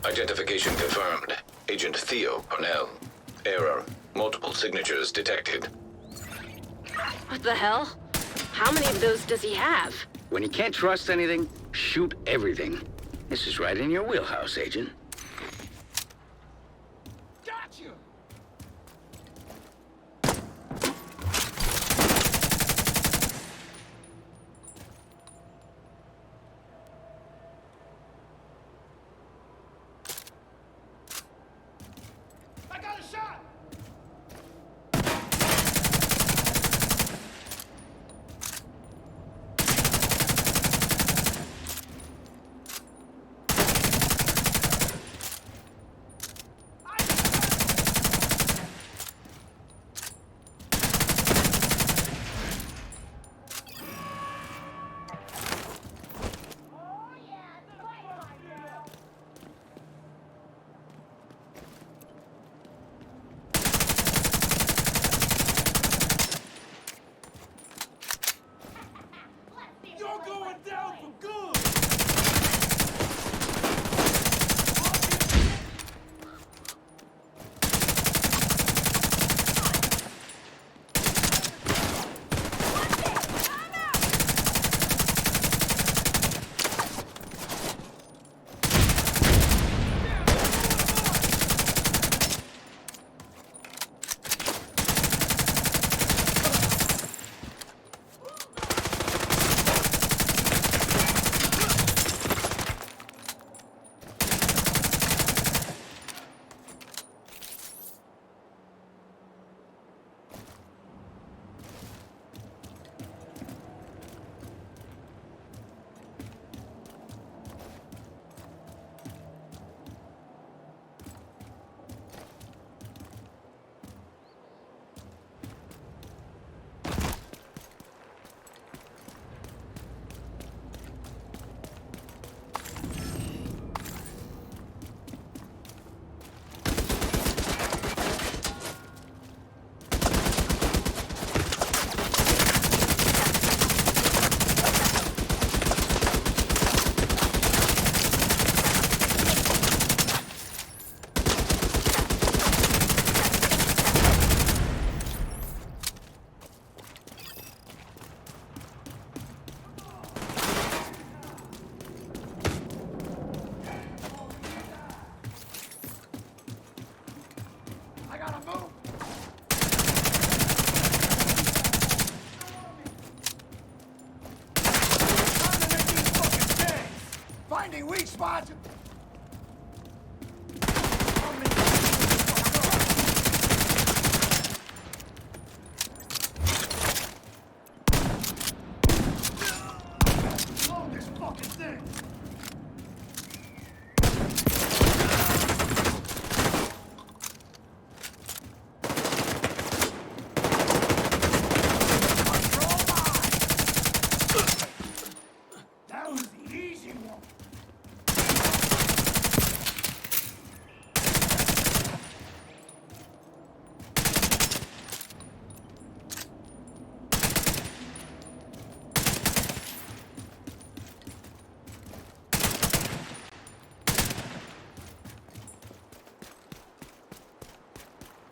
Identification confirmed. Agent Theo Parnell. Error. Multiple signatures detected. What the hell? How many of those does he have? When you can't trust anything, shoot everything. This is right in your wheelhouse, Agent. Gotcha! I got a shot! weak spots. Load this fucking thing. That was the easy one.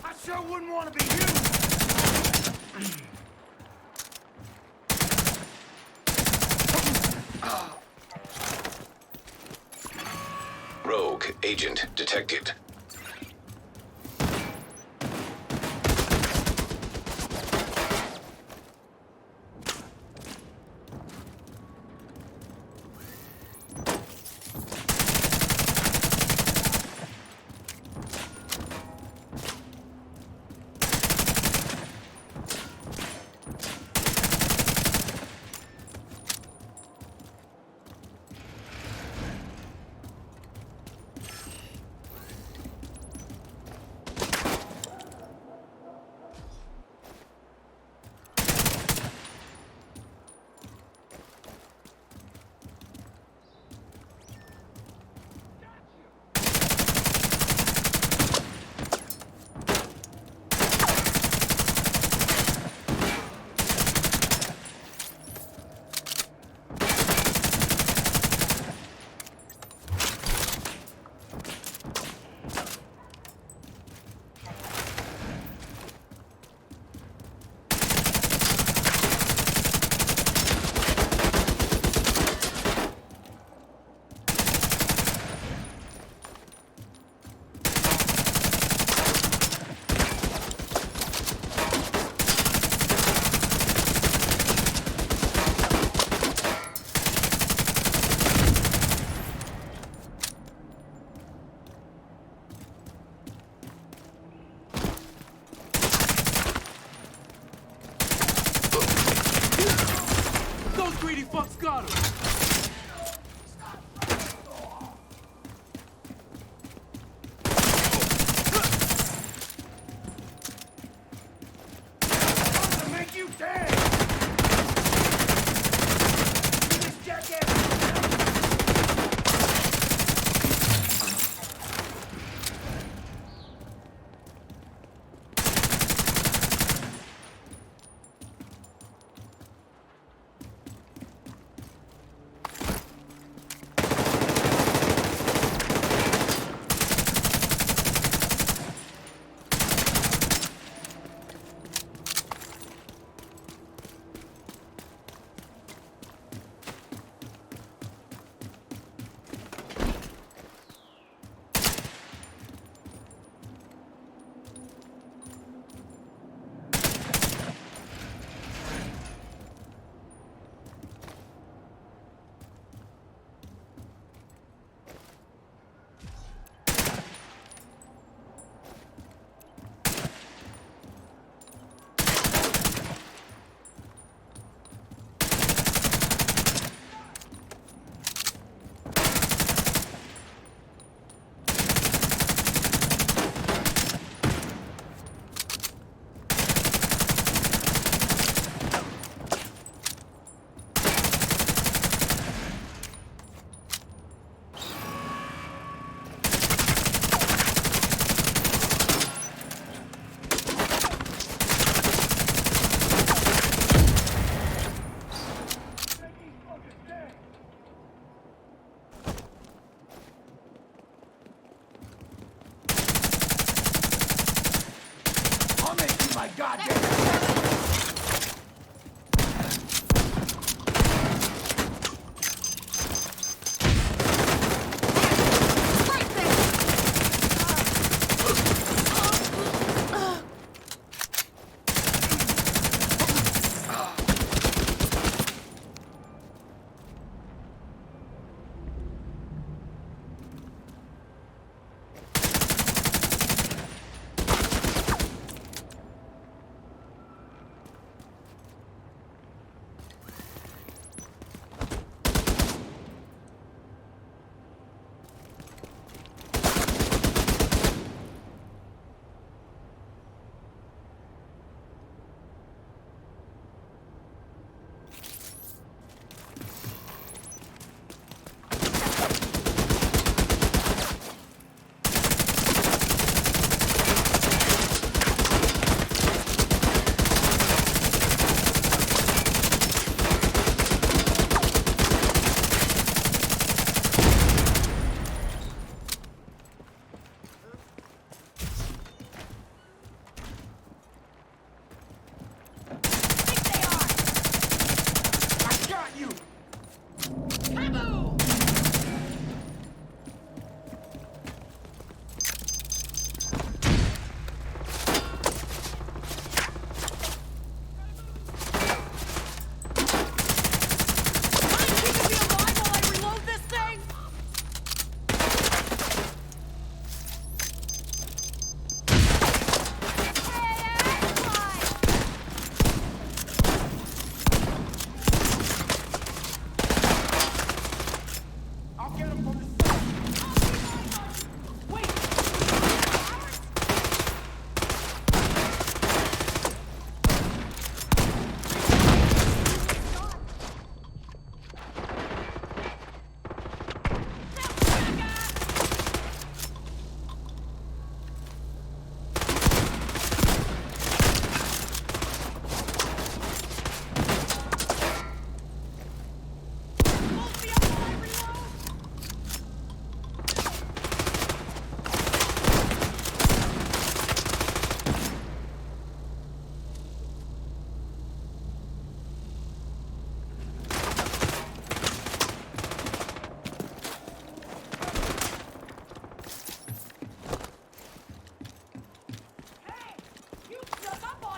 I sure wouldn't want to be you. Rogue agent detected. Those greedy fucks got him. I'm gonna make you dead. This jackass. I'll make you my goddamn.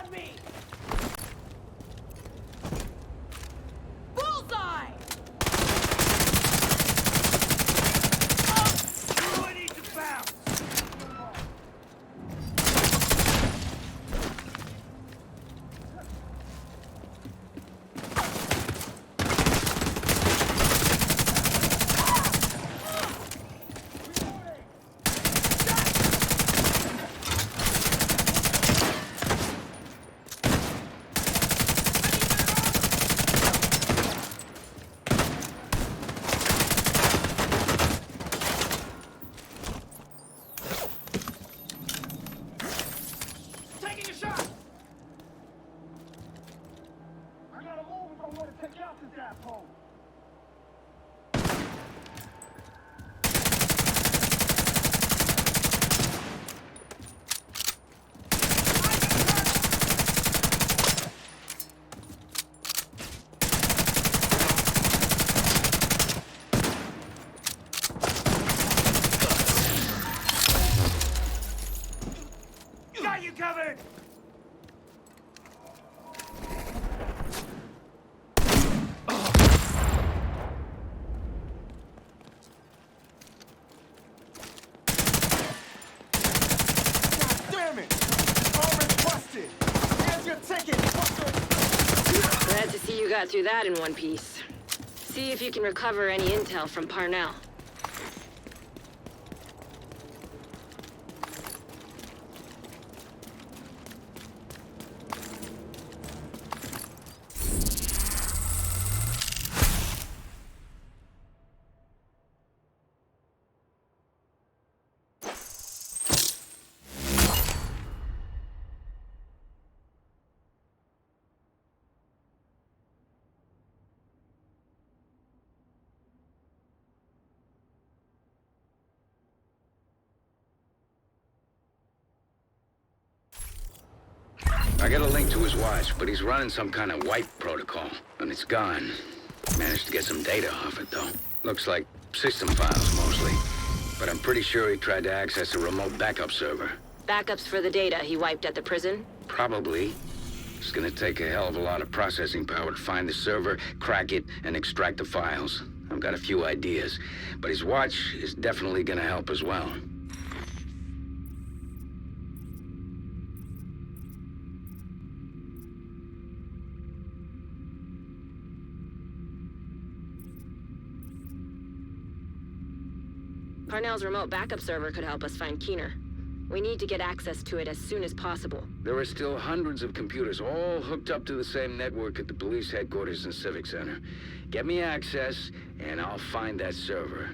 on me! Bullseye! Oh, I need to bounce! Taking a shot! I gotta move if I want to take out this asshole! Got you covered! Damn it! Already busted! Here's your ticket, fucker! Glad to see you got through that in one piece. See if you can recover any intel from Parnell. I got a link to his watch, but he's running some kind of wipe protocol, and it's gone. Managed to get some data off it, though. Looks like system files, mostly. But I'm pretty sure he tried to access a remote backup server. Backups for the data he wiped at the prison? Probably. It's gonna take a hell of a lot of processing power to find the server, crack it, and extract the files. I've got a few ideas, but his watch is definitely gonna help as well. Parnell's remote backup server could help us find Keener. We need to get access to it as soon as possible. There are still hundreds of computers all hooked up to the same network at the police headquarters and Civic Center. Get me access, and I'll find that server.